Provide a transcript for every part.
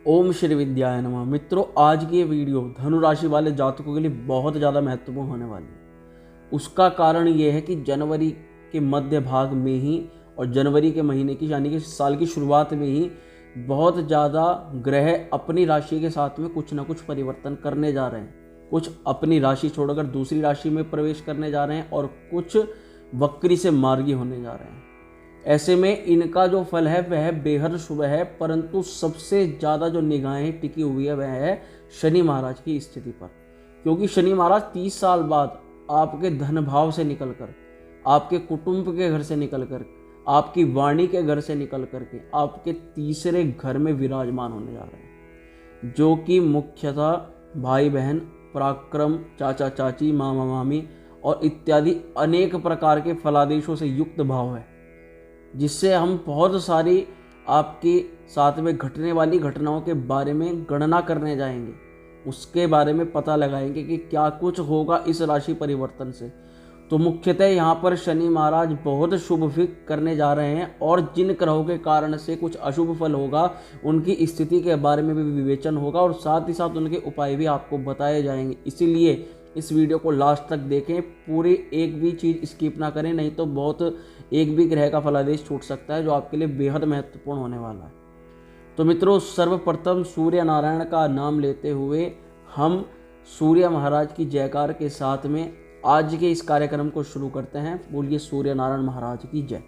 ओम श्री विद्याय नमः। मित्रों, आज की ये वीडियो धनु राशि वाले जातकों के लिए बहुत ज़्यादा महत्वपूर्ण होने वाली है। उसका कारण ये है कि जनवरी के मध्य भाग में ही और जनवरी के महीने की यानी कि साल की शुरुआत में ही बहुत ज़्यादा ग्रह अपनी राशि के साथ में कुछ ना कुछ परिवर्तन करने जा रहे हैं। कुछ अपनी राशि छोड़कर दूसरी राशि में प्रवेश करने जा रहे हैं और कुछ वक्री से मार्गी होने जा रहे हैं। ऐसे में इनका जो फल है वह बेहद शुभ है, परंतु सबसे ज़्यादा जो निगाहें टिकी हुई है वह है शनि महाराज की स्थिति पर। क्योंकि शनि महाराज 30 साल बाद आपके धन भाव से निकलकर, आपके कुटुंब के घर से निकलकर, आपकी वाणी के घर से निकल करके आपके तीसरे घर में विराजमान होने जा रहे हैं, जो कि मुख्यतः भाई बहन, पराक्रम, चाचा चाची, मामा मामी और इत्यादि अनेक प्रकार के फलादेशों से युक्त भाव है, जिससे हम बहुत सारी आपके साथ में घटने वाली घटनाओं के बारे में गणना करने जाएंगे। उसके बारे में पता लगाएंगे कि क्या कुछ होगा इस राशि परिवर्तन से। तो मुख्यतः यहाँ पर शनि महाराज बहुत शुभ फल करने जा रहे हैं और जिन ग्रहों के कारण से कुछ अशुभ फल होगा उनकी स्थिति के बारे में भी विवेचन होगा और साथ ही साथ उनके उपाय भी आपको बताए जाएंगे। इसीलिए इस वीडियो को लास्ट तक देखें, पूरी एक भी चीज़ स्किप ना करें, नहीं तो बहुत एक भी ग्रह का फलादेश छूट सकता है जो आपके लिए बेहद महत्वपूर्ण होने वाला है। तो मित्रों, सर्वप्रथम सूर्य नारायण का नाम लेते हुए हम सूर्य महाराज की जयकार के साथ में आज के इस कार्यक्रम को शुरू करते हैं। बोलिए सूर्य नारायण महाराज की जय।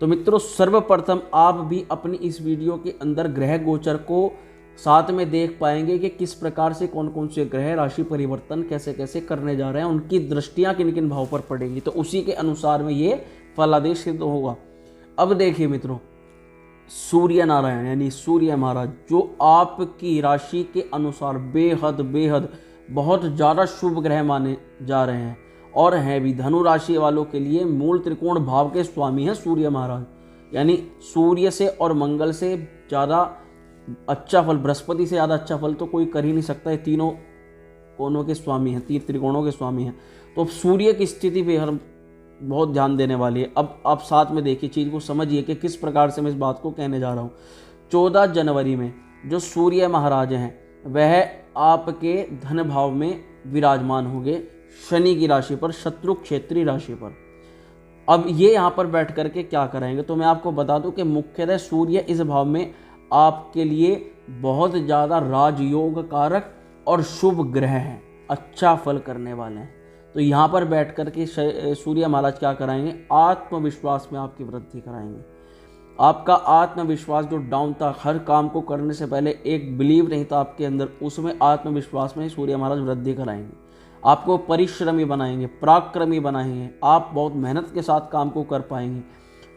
तो मित्रों, सर्वप्रथम आप भी अपनी इस वीडियो के अंदर ग्रह गोचर को साथ में देख पाएंगे कि किस प्रकार से कौन कौन से ग्रह राशि परिवर्तन कैसे कैसे करने जा रहे हैं, उनकी दृष्टियां किन किन भाव पर पड़ेंगी, तो उसी के अनुसार में ये फलादेश सिद्ध होगा। अब देखिए मित्रों, सूर्य नारायण यानी सूर्य महाराज जो आपकी राशि के अनुसार बेहद बेहद बहुत ज़्यादा शुभ ग्रह माने जा रहे हैं और हैं भी। धनु राशि वालों के लिए मूल त्रिकोण भाव के स्वामी हैं सूर्य महाराज, यानी सूर्य से और मंगल से ज़्यादा अच्छा फल, बृहस्पति से ज़्यादा अच्छा फल तो कोई कर ही नहीं सकता। ये तीनों कोणों के स्वामी हैं, तीन त्रिकोणों के स्वामी हैं। तो सूर्य की स्थिति पे हर बहुत ध्यान देने वाली है। अब आप साथ में देखिए, चीज़ को समझिए कि किस प्रकार से मैं इस बात को कहने जा रहा हूँ। 14 जनवरी में जो सूर्य महाराज हैं वह आपके धन भाव में विराजमान होंगे शनि की राशि पर, शत्रु क्षेत्रीय राशि पर। अब ये यहाँ पर बैठ करके क्या कराएंगे, तो मैं आपको बता दूं कि मुख्यतः सूर्य इस भाव में आपके लिए बहुत ज़्यादा राजयोग कारक और शुभ ग्रह हैं, अच्छा फल करने वाले हैं। तो यहाँ पर बैठ कर के सूर्य महाराज क्या कराएंगे, आत्मविश्वास में आपकी वृद्धि कराएंगे। आपका आत्मविश्वास जो डाउन था, हर काम को करने से पहले एक बिलीव नहीं था आपके अंदर, उसमें आत्मविश्वास में सूर्य महाराज वृद्धि कराएंगे। आपको परिश्रमी बनाएंगे, पराक्रमी बनाएंगे, आप बहुत मेहनत के साथ काम को कर पाएंगे,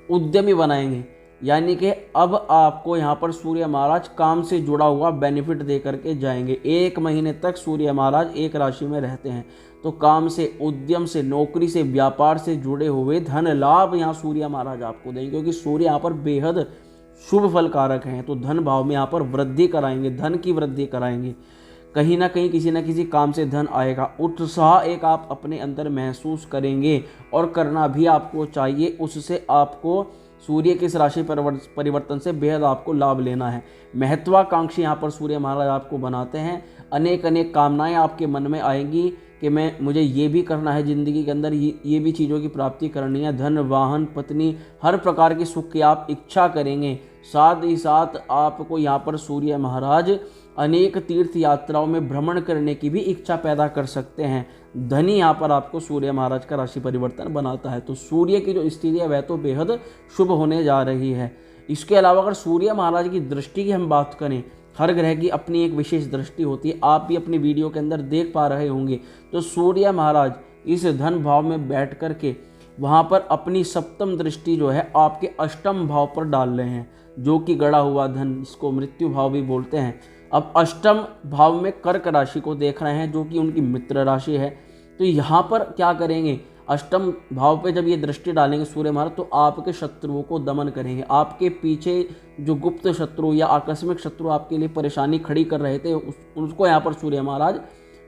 उद्यमी बनाएंगे। यानी कि अब आपको यहाँ पर सूर्य महाराज काम से जुड़ा हुआ बेनिफिट दे करके जाएंगे। 1 महीने तक सूर्य महाराज एक राशि में रहते हैं, तो काम से, उद्यम से, नौकरी से, व्यापार से जुड़े हुए धन लाभ यहाँ सूर्य महाराज आपको देंगे, क्योंकि सूर्य यहाँ पर बेहद शुभ फल कारक हैं। तो धन भाव में यहाँ पर वृद्धि कराएंगे, धन की वृद्धि कराएंगे। कहीं ना कहीं किसी न किसी काम से धन आएगा, उत्साह एक आप अपने अंदर महसूस करेंगे और करना भी आपको चाहिए। उससे आपको सूर्य की इस राशि परिवर्तन से बेहद आपको लाभ लेना है। महत्वाकांक्षी यहाँ पर सूर्य महाराज आपको बनाते हैं। अनेक अनेक कामनाएं आपके मन में आएंगी कि मुझे ये भी करना है ज़िंदगी के अंदर, ये भी चीज़ों की प्राप्ति करनी है। धन, वाहन, पत्नी, हर प्रकार की सुख की आप इच्छा करेंगे। साथ ही साथ आपको यहाँ पर सूर्य महाराज अनेक तीर्थ यात्राओं में भ्रमण करने की भी इच्छा पैदा कर सकते हैं। धनी यहाँ पर आपको सूर्य महाराज का राशि परिवर्तन बनाता है। तो सूर्य की जो स्थिति है वह तो बेहद शुभ होने जा रही है। इसके अलावा अगर सूर्य महाराज की दृष्टि की हम बात करें, हर ग्रह की अपनी एक विशेष दृष्टि होती है, आप भी अपनी वीडियो के अंदर देख पा रहे होंगे। तो सूर्य महाराज इस धन भाव में बैठ करके वहाँ पर अपनी सप्तम दृष्टि जो है आपके अष्टम भाव पर डाल रहे हैं, जो कि गड़ा हुआ धन, इसको मृत्यु भाव भी बोलते हैं। अब अष्टम भाव में कर्क राशि को देख रहे हैं, जो कि उनकी मित्र राशि है। तो यहाँ पर क्या करेंगे, अष्टम भाव पे जब ये दृष्टि डालेंगे सूर्य महाराज, तो आपके शत्रुओं को दमन करेंगे। आपके पीछे जो गुप्त शत्रु या आकस्मिक शत्रु आपके लिए परेशानी खड़ी कर रहे थे, उसको यहाँ पर सूर्य महाराज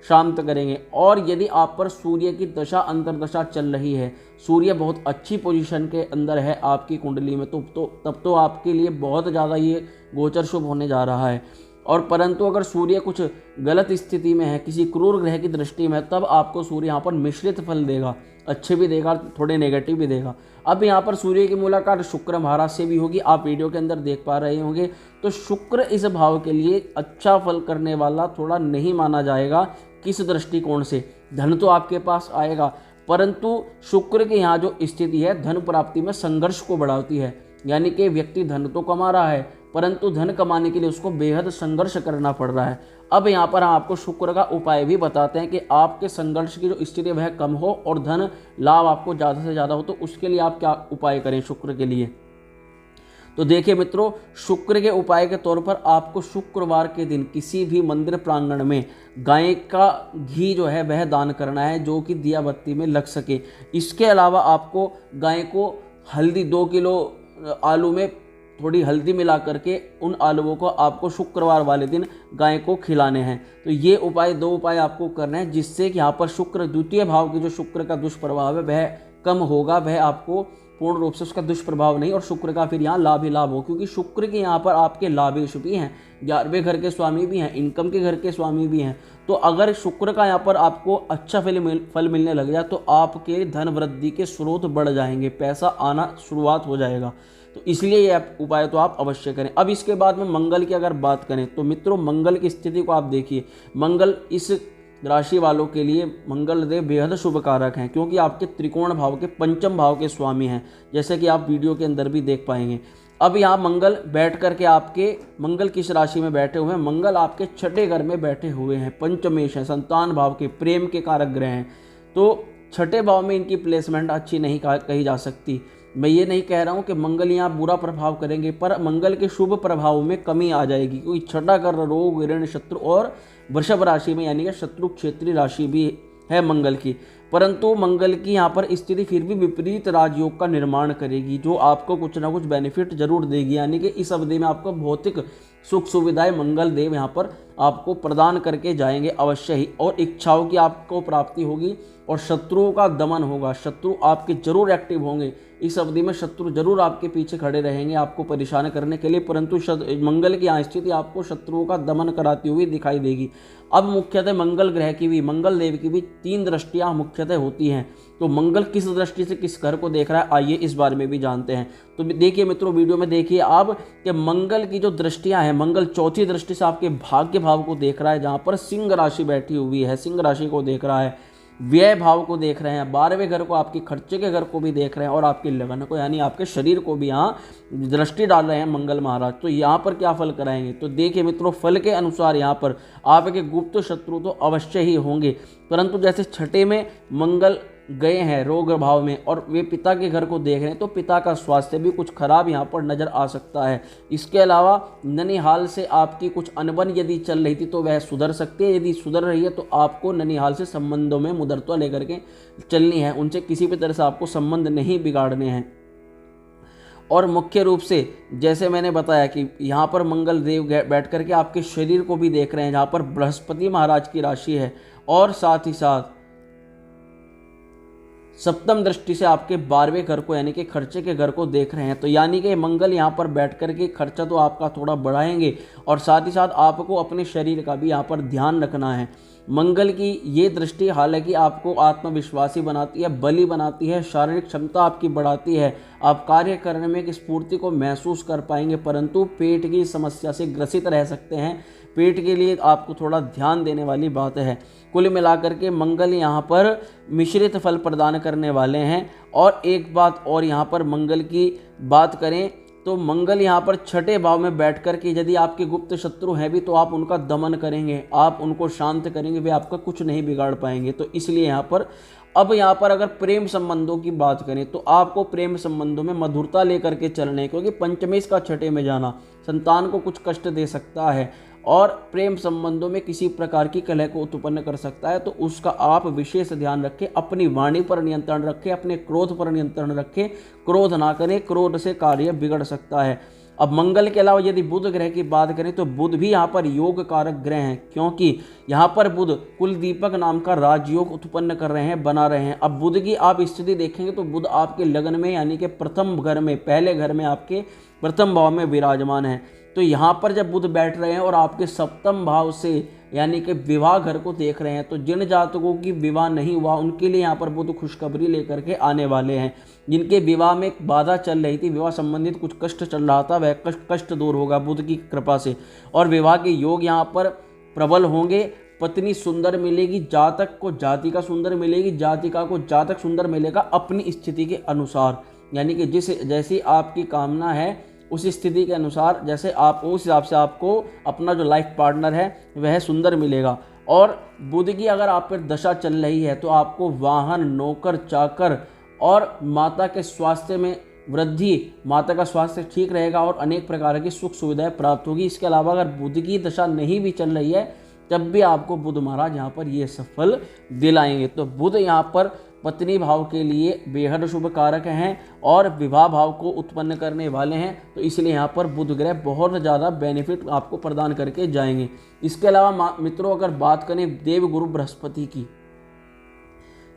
शांत करेंगे। और यदि आप पर सूर्य की दशा अंतर्दशा चल रही है, सूर्य बहुत अच्छी पोजीशन के अंदर है आपकी कुंडली में, तब तो आपके लिए बहुत ज़्यादा ये गोचर शुभ होने जा रहा है। और परंतु अगर सूर्य कुछ गलत स्थिति में है, किसी क्रूर ग्रह की दृष्टि में, तब आपको सूर्य यहाँ पर मिश्रित फल देगा, अच्छे भी देगा, थोड़े नेगेटिव भी देगा। अब यहाँ पर सूर्य की मुलाकात शुक्र महाराज से भी होगी, आप वीडियो के अंदर देख पा रहे होंगे। तो शुक्र इस भाव के लिए अच्छा फल करने वाला थोड़ा नहीं माना जाएगा। किस दृष्टिकोण से? धन तो आपके पास आएगा, परंतु शुक्र के यहाँ जो स्थिति है धन प्राप्ति में संघर्ष को बढ़ाती है। यानी कि व्यक्ति धन तो कमा रहा है, परंतु धन कमाने के लिए उसको बेहद संघर्ष करना पड़ रहा है। अब यहाँ पर हम आपको शुक्र का उपाय भी बताते हैं कि आपके संघर्ष की जो स्थिति वह कम हो और धन लाभ आपको ज़्यादा से ज़्यादा हो, तो उसके लिए आप क्या उपाय करें शुक्र के लिए। तो देखिए मित्रों, शुक्र के उपाय के तौर पर आपको शुक्रवार के दिन किसी भी मंदिर प्रांगण में गाय का घी जो है वह दान करना है, जो कि दिया बत्ती में लग सके। इसके अलावा आपको गाय को हल्दी 2 किलो आलू में थोड़ी हल्दी मिला करके उन आलूओं को आपको शुक्रवार वाले दिन गाय को खिलाने हैं। तो ये उपाय 2 उपाय आपको करने हैं, जिससे कि यहाँ पर शुक्र द्वितीय भाव की जो शुक्र का दुष्प्रभाव है वह कम होगा, वह आपको पूर्ण रूप से उसका दुष्प्रभाव नहीं, और शुक्र का फिर यहाँ लाभ ही लाभ हो, क्योंकि शुक्र के यहाँ पर आपके लाभेश भी हैं, 11वें घर के स्वामी भी हैं, इनकम के घर के स्वामी भी हैं। तो अगर शुक्र का यहाँ पर आपको अच्छा फल मिलने लग जाए तो आपके धन वृद्धि के स्रोत बढ़ जाएंगे, पैसा आना शुरुआत हो जाएगा। तो इसलिए ये उपाय तो आप अवश्य करें। अब इसके बाद में मंगल की अगर बात करें तो मित्रों, मंगल की स्थिति को आप देखिए। मंगल इस राशि वालों के लिए मंगल देव बेहद शुभ कारक हैं, क्योंकि आपके त्रिकोण भाव के पंचम भाव के स्वामी हैं, जैसे कि आप वीडियो के अंदर भी देख पाएंगे। अब यहाँ मंगल बैठ करके आपके, मंगल किस राशि में बैठे हुए हैं? मंगल आपके 6ठे घर में बैठे हुए हैं, पंचमेश हैं, संतान भाव के, प्रेम के कारक ग्रह हैं। तो 6ठे भाव में इनकी प्लेसमेंट अच्छी नहीं कही जा सकती। मैं ये नहीं कह रहा हूँ कि मंगल यहाँ बुरा प्रभाव करेंगे, पर मंगल के शुभ प्रभाव में कमी आ जाएगी, क्योंकि 6ठा घर रोग, ऋण, शत्रु और वृषभ राशि में, यानी कि शत्रु क्षेत्रीय राशि भी है मंगल की। परंतु मंगल की यहाँ पर स्थिति फिर भी विपरीत राजयोग का निर्माण करेगी, जो आपको कुछ ना कुछ बेनिफिट जरूर देगी। यानी कि इस अवधि में आपको भौतिक सुख सुविधाएं मंगल देव यहाँ पर आपको प्रदान करके जाएंगे अवश्य ही, और इच्छाओं की आपको प्राप्ति होगी और शत्रुओं का दमन होगा। शत्रु आपके जरूर एक्टिव होंगे इस अवधि में, शत्रु जरूर आपके पीछे खड़े रहेंगे आपको परेशान करने के लिए, परंतु मंगल की यहाँ स्थिति आपको शत्रुओं का दमन कराती हुई दिखाई देगी। अब मुख्यतः मंगल ग्रह की भी, मंगल देव की भी 3 दृष्टियाँ मुख्यतः होती हैं। तो मंगल किस दृष्टि से किस घर को देख रहा है, आइए इस बारे में भी जानते हैं। तो देखिए मित्रों, वीडियो में देखिए आप कि मंगल की जो दृष्टियां हैं, मंगल चौथी दृष्टि से आपके भाग्य भाव को देख रहा है, जहां पर सिंह राशि बैठी हुई है, सिंह राशि को देख रहा है, व्यय भाव को देख रहे हैं, 12वें घर को, आपके खर्चे के घर को भी देख रहे हैं, और आपके लगन को, यानी आपके शरीर को भी यहाँ दृष्टि डाल रहे हैं मंगल महाराज। तो यहाँ पर क्या फल कराएंगे? तो देखिए मित्रों, फल के अनुसार यहाँ पर आपके गुप्त शत्रु तो अवश्य ही होंगे, परंतु जैसे 6ठे में मंगल गए हैं रोग भाव में और वे पिता के घर को देख रहे हैं, तो पिता का स्वास्थ्य भी कुछ खराब यहाँ पर नजर आ सकता है। इसके अलावा ननिहाल से आपकी कुछ अनबन यदि चल रही थी तो वह सुधर सकती है। यदि सुधर रही है तो आपको ननिहाल से संबंधों में मुदरता लेकर के चलनी है, उनसे किसी भी तरह से आपको संबंध नहीं बिगाड़ने हैं। और मुख्य रूप से जैसे मैंने बताया कि यहाँ पर मंगल देव बैठ करके आपके शरीर को भी देख रहे हैं, जहाँ पर बृहस्पति महाराज की राशि है, और साथ ही साथ सप्तम दृष्टि से आपके 12वें घर को, यानी कि खर्चे के घर को देख रहे हैं। तो यानी कि मंगल यहाँ पर बैठ कर के खर्चा तो आपका थोड़ा बढ़ाएंगे, और साथ ही साथ आपको अपने शरीर का भी यहाँ पर ध्यान रखना है। मंगल की ये दृष्टि हालांकि आपको आत्मविश्वासी बनाती है, बली बनाती है, शारीरिक क्षमता आपकी बढ़ाती है, आप कार्य करने में एक स्फूर्ति को महसूस कर पाएंगे, परंतु पेट की समस्या से ग्रसित रह सकते हैं। पेट के लिए आपको थोड़ा ध्यान देने वाली बात है। कुल मिलाकर के मंगल यहाँ पर मिश्रित फल प्रदान करने वाले हैं। और एक बात और, यहाँ पर मंगल की बात करें तो मंगल यहाँ पर 6ठे भाव में बैठ कर के यदि आपके गुप्त शत्रु हैं भी तो आप उनका दमन करेंगे, आप उनको शांत करेंगे, वे आपका कुछ नहीं बिगाड़ पाएंगे। तो इसलिए यहाँ पर अब यहाँ पर अगर प्रेम संबंधों की बात करें तो आपको प्रेम संबंधों में मधुरता लेकर के चलने, क्योंकि पंचमेश का 6ठे में जाना संतान को कुछ कष्ट दे सकता है और प्रेम संबंधों में किसी प्रकार की कलह को उत्पन्न कर सकता है। तो उसका आप विशेष ध्यान रखें, अपनी वाणी पर नियंत्रण रखें, अपने क्रोध पर नियंत्रण रखें, क्रोध ना करें, क्रोध से कार्य बिगड़ सकता है। अब मंगल के अलावा यदि बुध ग्रह की बात करें तो बुध भी यहाँ पर योग कारक ग्रह हैं, क्योंकि यहाँ पर बुध कुलदीपक नाम का राजयोग उत्पन्न कर रहे हैं, बना रहे हैं। अब बुध की आप स्थिति देखेंगे तो बुध आपके लग्न में यानी कि प्रथम घर में, पहले घर में आपके प्रथम भाव में विराजमान है। तो यहाँ पर जब बुध बैठ रहे हैं और आपके सप्तम भाव से यानी कि विवाह घर को देख रहे हैं, तो जिन जातकों की विवाह नहीं हुआ उनके लिए यहाँ पर बुध खुशखबरी लेकर के आने वाले हैं। जिनके विवाह में बाधा चल रही थी, विवाह संबंधित कुछ कष्ट चल रहा था, वह कष्ट दूर होगा बुध की कृपा से, और विवाह के योग यहाँ पर प्रबल होंगे। पत्नी सुंदर मिलेगी, जातक को जातिका सुंदर मिलेगी, जातिका को जातक सुंदर मिलेगा अपनी स्थिति के अनुसार, यानी कि जैसी आपकी कामना है उस स्थिति के अनुसार, जैसे आप उस हिसाब से आपको अपना जो लाइफ पार्टनर है वह सुंदर मिलेगा। और बुध की अगर आप पर दशा चल रही है तो आपको वाहन, नौकर चाकर और माता के स्वास्थ्य में वृद्धि, माता का स्वास्थ्य ठीक रहेगा और अनेक प्रकार की सुख सुविधाएं प्राप्त होगी। इसके अलावा अगर बुध की दशा नहीं भी चल रही है तब भी आपको बुध महाराज यहाँ पर ये सफल दिलाएंगे। तो बुध यहाँ पर पत्नी भाव के लिए बेहद शुभ कारक हैं और विवाह भाव को उत्पन्न करने वाले हैं, तो इसलिए यहाँ पर बुध ग्रह बहुत ज़्यादा बेनिफिट आपको प्रदान करके जाएंगे। इसके अलावा मित्रों अगर बात करें देवगुरु बृहस्पति की,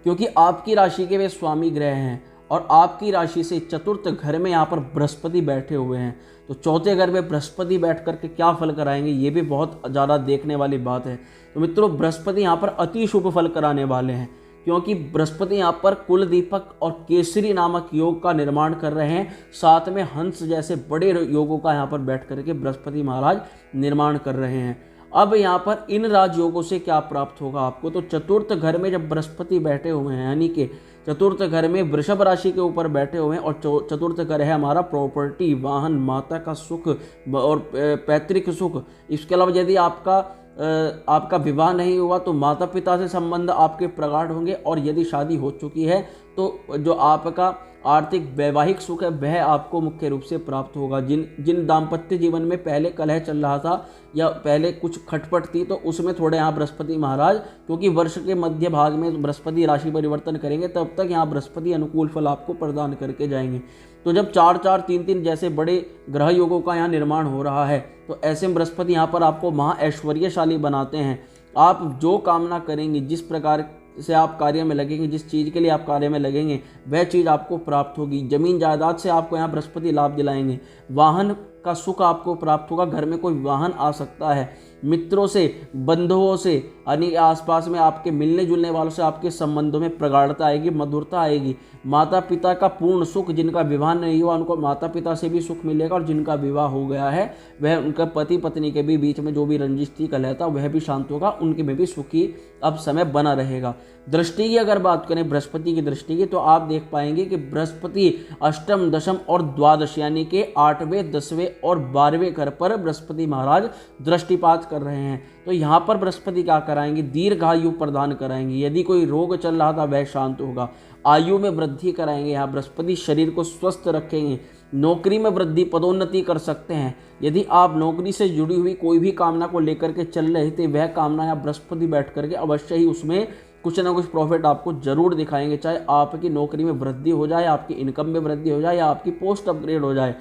क्योंकि आपकी राशि के वे स्वामी ग्रह हैं और आपकी राशि से चतुर्थ घर में यहाँ पर बृहस्पति बैठे हुए हैं, तो चौथे घर में बृहस्पति बैठ करके क्या फल कराएंगे ये भी बहुत ज़्यादा देखने वाली बात है। तो मित्रों बृहस्पति यहाँ पर अति शुभ फल कराने वाले हैं, क्योंकि बृहस्पति यहाँ पर कुलदीपक और केसरी नामक योग का निर्माण कर रहे हैं, साथ में हंस जैसे बड़े योगों का यहाँ पर बैठ करके बृहस्पति महाराज निर्माण कर रहे हैं। अब यहाँ पर इन राजयोगों से क्या प्राप्त होगा आपको, तो चतुर्थ घर में जब बृहस्पति बैठे हुए हैं, यानी कि चतुर्थ घर में वृषभ राशि के ऊपर बैठे हुए हैं, और चतुर्थ घर है हमारा प्रॉपर्टी, वाहन, माता का सुख और पैतृक सुख। इसके अलावा यदि आपका विवाह नहीं हुआ तो माता पिता से संबंध आपके प्रगाढ़ होंगे, और यदि शादी हो चुकी है तो जो आपका आर्थिक वैवाहिक सुख है वह आपको मुख्य रूप से प्राप्त होगा। जिन दाम्पत्य जीवन में पहले कलह चल रहा था या पहले कुछ खटपट थी, तो उसमें थोड़े यहाँ बृहस्पति महाराज, क्योंकि वर्ष के मध्य भाग में बृहस्पति राशि परिवर्तन करेंगे, तब तक यहाँ बृहस्पति अनुकूल फल आपको प्रदान करके जाएंगे। तो जब 4-4, 3-3 जैसे बड़े ग्रह योगों का यहाँ निर्माण हो रहा है, तो ऐसे में बृहस्पति यहाँ पर आपको महा ऐश्वर्यशाली बनाते हैं। आप जो कामना करेंगे, जिस प्रकार से आप कार्य में लगेंगे, जिस चीज़ के लिए आप कार्य में लगेंगे वह चीज़ आपको प्राप्त होगी। जमीन जायदाद से आपको यहाँ बृहस्पति लाभ दिलाएंगे, वाहन का सुख आपको प्राप्त होगा, घर में कोई वाहन आ सकता है, मित्रों से, बंधुओं से, यानी आसपास में आपके मिलने जुलने वालों से आपके संबंधों में प्रगाढ़ता आएगी, मधुरता आएगी। माता पिता का पूर्ण सुख, जिनका विवाह नहीं हुआ उनको माता पिता से भी सुख मिलेगा, और जिनका विवाह हो गया है वह उनका पति पत्नी के भी बीच में जो भी रंजिश थी, कलह था, वह भी शांत होगा, उनके में भी सुखी अब समय बना रहेगा। दृष्टि की अगर बात करें बृहस्पति की दृष्टि की, तो आप देख पाएंगे कि बृहस्पति अष्टम, दशम और द्वादश यानी कि 8वें, 10वें और 12वें घर पर बृहस्पति महाराज दृष्टिपात कर रहे हैं। तो यहाँ पर बृहस्पति क्या कराएंगे, दीर्घायु प्रदान कराएंगे। यदि कोई रोग चल रहा था वह शांत होगा, आयु में वृद्धि कराएंगे। यहाँ बृहस्पति शरीर को स्वस्थ रखेंगे, नौकरी में वृद्धि, पदोन्नति कर सकते हैं। यदि आप नौकरी से जुड़ी हुई कोई भी कामना को लेकर के चल रहे थे, वह कामना यहाँ बृहस्पति बैठ करके अवश्य ही उसमें कुछ ना कुछ प्रॉफिट आपको जरूर दिखाएंगे, चाहे आपकी नौकरी में वृद्धि हो जाए, आपकी इनकम में वृद्धि हो जाए, या आपकी पोस्ट अपग्रेड हो जाए।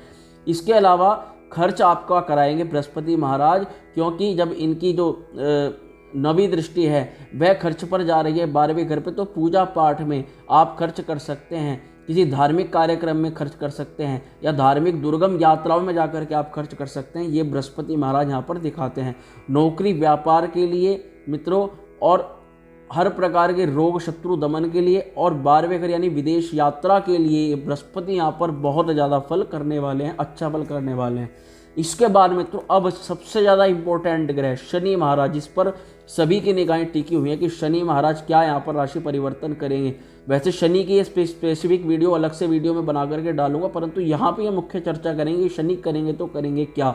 इसके अलावा खर्च आपका कराएंगे बृहस्पति महाराज, क्योंकि जब इनकी जो नवी दृष्टि है वह खर्च पर जा रही है 12वें घर पे, तो पूजा पाठ में आप खर्च कर सकते हैं, किसी धार्मिक कार्यक्रम में खर्च कर सकते हैं, या धार्मिक दुर्गम यात्राओं में जाकर के आप खर्च कर सकते हैं। ये बृहस्पति महाराज यहाँ पर दिखाते हैं। नौकरी, व्यापार के लिए मित्रों, और हर प्रकार के रोग शत्रु दमन के लिए, और 12वें घर यानी विदेश यात्रा के लिए बृहस्पति यहाँ पर बहुत ज़्यादा फल करने वाले हैं, अच्छा फल करने वाले हैं। इसके बाद मित्रों अब सबसे ज़्यादा इम्पोर्टेंट ग्रह शनि महाराज, जिस पर सभी की निगाहें टिकी हुई हैं कि शनि महाराज क्या यहाँ पर राशि परिवर्तन करेंगे। वैसे शनि की ये स्पेसिफिक वीडियो अलग से वीडियो में बना करके डालूंगा, परंतु यहाँ पे ये मुख्य चर्चा करेंगे शनि करेंगे तो करेंगे क्या।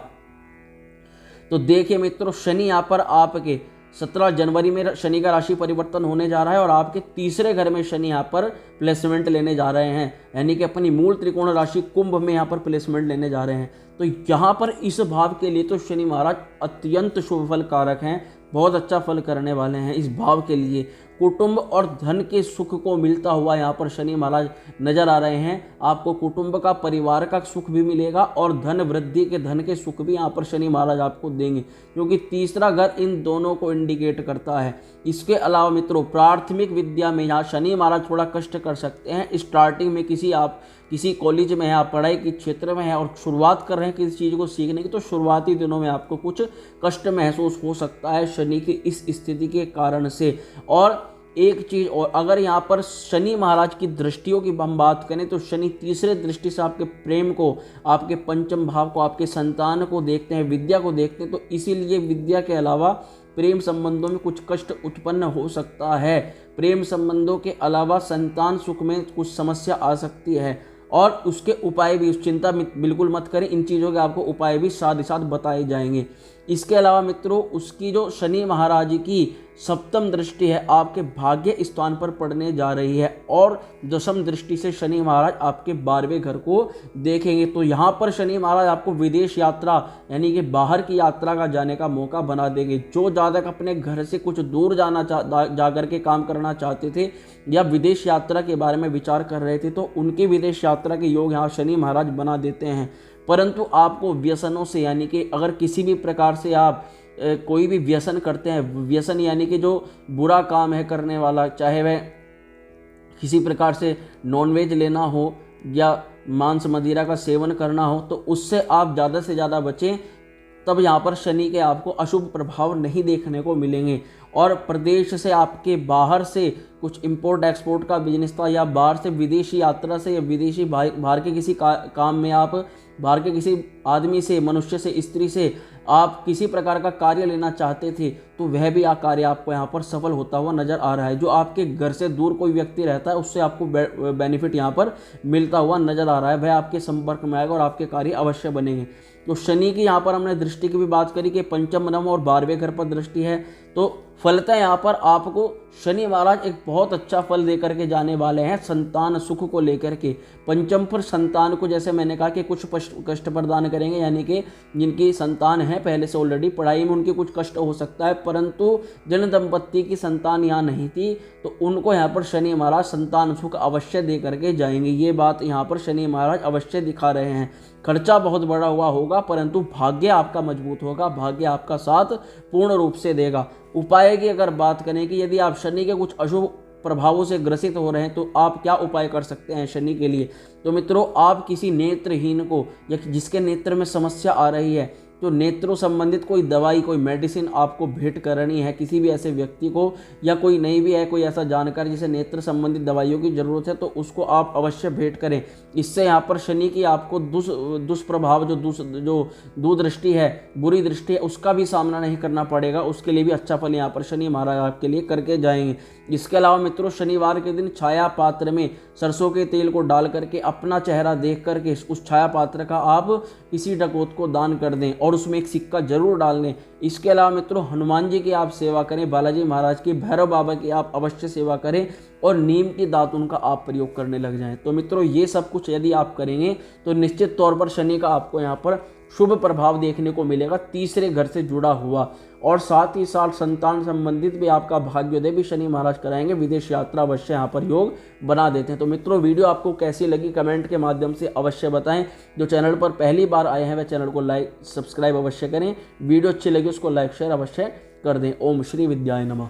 तो देखिए मित्रों, शनि यहाँ पर आपके 17 जनवरी में शनि का राशि परिवर्तन होने जा रहा है, और आपके तीसरे घर में शनि यहाँ पर प्लेसमेंट लेने जा रहे हैं, यानी कि अपनी मूल त्रिकोण राशि कुंभ में यहाँ पर प्लेसमेंट लेने जा रहे हैं। तो यहाँ पर इस भाव के लिए तो शनि महाराज अत्यंत शुभ फल कारक हैं, बहुत अच्छा फल करने वाले हैं इस भाव के लिए। कुटुंब और धन के सुख को मिलता हुआ यहाँ पर शनि महाराज नजर आ रहे हैं। आपको कुटुंब का, परिवार का सुख भी मिलेगा और धन वृद्धि के, धन के सुख भी यहाँ पर शनि महाराज आपको देंगे, क्योंकि तीसरा घर इन दोनों को इंडिकेट करता है। इसके अलावा मित्रों, प्राथमिक विद्या में यहाँ शनि महाराज थोड़ा कष्ट कर सकते हैं। स्टार्टिंग में किसी कॉलेज में है, आप पढ़ाई के क्षेत्र में है और शुरुआत कर रहे हैं किसी चीज़ को सीखने की, तो शुरुआती दिनों में आपको कुछ कष्ट महसूस हो सकता है शनि की इस स्थिति के कारण से। और एक चीज़ और, अगर यहाँ पर शनि महाराज की दृष्टियों की हम बात करें तो शनि तीसरे दृष्टि से आपके प्रेम को, आपके पंचम भाव को, आपके संतान को देखते हैं, विद्या को देखते हैं, तो इसीलिए विद्या के अलावा प्रेम संबंधों में कुछ कष्ट उत्पन्न हो सकता है। प्रेम संबंधों के अलावा संतान सुख में कुछ समस्या आ सकती है और उसके उपाय भी, चिंता बिल्कुल मत करें, इन चीज़ों के आपको उपाय भी साथ ही साथ बताए जाएंगे। इसके अलावा मित्रों, उसकी जो शनि महाराज की सप्तम दृष्टि है आपके भाग्य स्थान पर पड़ने जा रही है और दशम दृष्टि से शनि महाराज आपके 12वें घर को देखेंगे। तो यहाँ पर शनि महाराज आपको विदेश यात्रा यानी कि बाहर की यात्रा का जाने का मौका बना देंगे। जो जातक अपने घर से कुछ दूर जाकर के काम करना चाहते थे या विदेश यात्रा के बारे में विचार कर रहे थे, तो उनके विदेश यात्रा के योग यहाँ शनि महाराज बना देते हैं। परंतु आपको व्यसनों से, यानी कि अगर किसी भी प्रकार से आप कोई भी व्यसन करते हैं, व्यसन यानी कि जो बुरा काम है करने वाला, चाहे वह किसी प्रकार से नॉनवेज लेना हो या मांस मदिरा का सेवन करना हो, तो उससे आप ज़्यादा से ज़्यादा बचें। तब यहाँ पर शनि के आपको अशुभ प्रभाव नहीं देखने को मिलेंगे। और प्रदेश से, आपके बाहर से कुछ इंपोर्ट एक्सपोर्ट का बिजनेस था या बाहर से विदेशी यात्रा से या विदेशी बाहर के किसी काम में आप बाहर के किसी आदमी से, मनुष्य से, स्त्री से आप किसी प्रकार का कार्य लेना चाहते थे, तो वह भी कार्य आपको यहाँ पर सफल होता हुआ नजर आ रहा है। जो आपके घर से दूर कोई व्यक्ति रहता है उससे आपको बेनिफिट यहाँ पर मिलता हुआ नजर आ रहा है, वह आपके संपर्क में आएगा और आपके कार्य अवश्य बनेंगे। तो शनि की यहाँ पर हमने दृष्टि की भी बात करी कि पंचम, नवम और 12वें घर पर दृष्टि है, तो फलतः यहाँ पर आपको शनि महाराज एक बहुत अच्छा फल दे करके जाने वाले हैं संतान सुख को लेकर के। पंचम पर संतान को, जैसे मैंने कहा कि कुछ कष्ट प्रदान करेंगे, यानी कि जिनकी संतान है पहले से ऑलरेडी, पढ़ाई में उनके कुछ कष्ट हो सकता है, परंतु जिन दंपत्ति की संतान यहाँ नहीं थी तो उनको यहाँ पर शनि महाराज संतान सुख अवश्य दे करके जाएंगे। ये बात यहाँ पर शनि महाराज अवश्य दिखा रहे हैं। खर्चा बहुत बड़ा हुआ होगा परंतु भाग्य आपका मजबूत होगा, भाग्य आपका साथ पूर्ण रूप से देगा। उपाय की अगर बात करें कि यदि आप शनि के कुछ अशुभ प्रभावों से ग्रसित हो रहे हैं तो आप क्या उपाय कर सकते हैं शनि के लिए, तो मित्रों, आप किसी नेत्रहीन को या जिसके नेत्र में समस्या आ रही है, तो नेत्रों संबंधित कोई दवाई, कोई मेडिसिन आपको भेंट करनी है किसी भी ऐसे व्यक्ति को, या कोई नहीं भी है कोई ऐसा जानकार जिसे नेत्र संबंधित दवाइयों की ज़रूरत है, तो उसको आप अवश्य भेंट करें। इससे यहाँ पर शनि की आपको दुष्प्रभाव, जो दुदृष्टि है, बुरी दृष्टि है, उसका भी सामना नहीं करना पड़ेगा। उसके लिए भी अच्छा फल यहाँ पर शनि महाराज आपके लिए करके जाएंगे। इसके अलावा मित्रों, शनिवार के दिन छाया पात्र में सरसों के तेल को डाल करके अपना चेहरा देख करके उस छाया पात्र का आप किसी डकैत को दान कर दें और उसमें एक सिक्का जरूर डाल दें। इसके अलावा मित्रों, हनुमान जी की आप सेवा करें, बालाजी महाराज की, भैरव बाबा की आप अवश्य सेवा करें और नीम की दातुन का आप प्रयोग करने लग जाएं। तो मित्रों, ये सब कुछ यदि आप करेंगे तो निश्चित तौर पर शनि का आपको यहाँ पर शुभ प्रभाव देखने को मिलेगा, तीसरे घर से जुड़ा हुआ। और साथ ही साथ संतान संबंधित भी आपका भाग्योदय भी शनि महाराज कराएंगे, विदेश यात्रा अवश्य यहाँ पर योग बना देते हैं। तो मित्रों, वीडियो आपको कैसी लगी कमेंट के माध्यम से अवश्य बताएं। जो चैनल पर पहली बार आए हैं वह चैनल को लाइक सब्सक्राइब अवश्य करें। वीडियो अच्छी लगी उसको लाइक शेयर अवश्य कर दें। ओम श्री विद्याय नमः।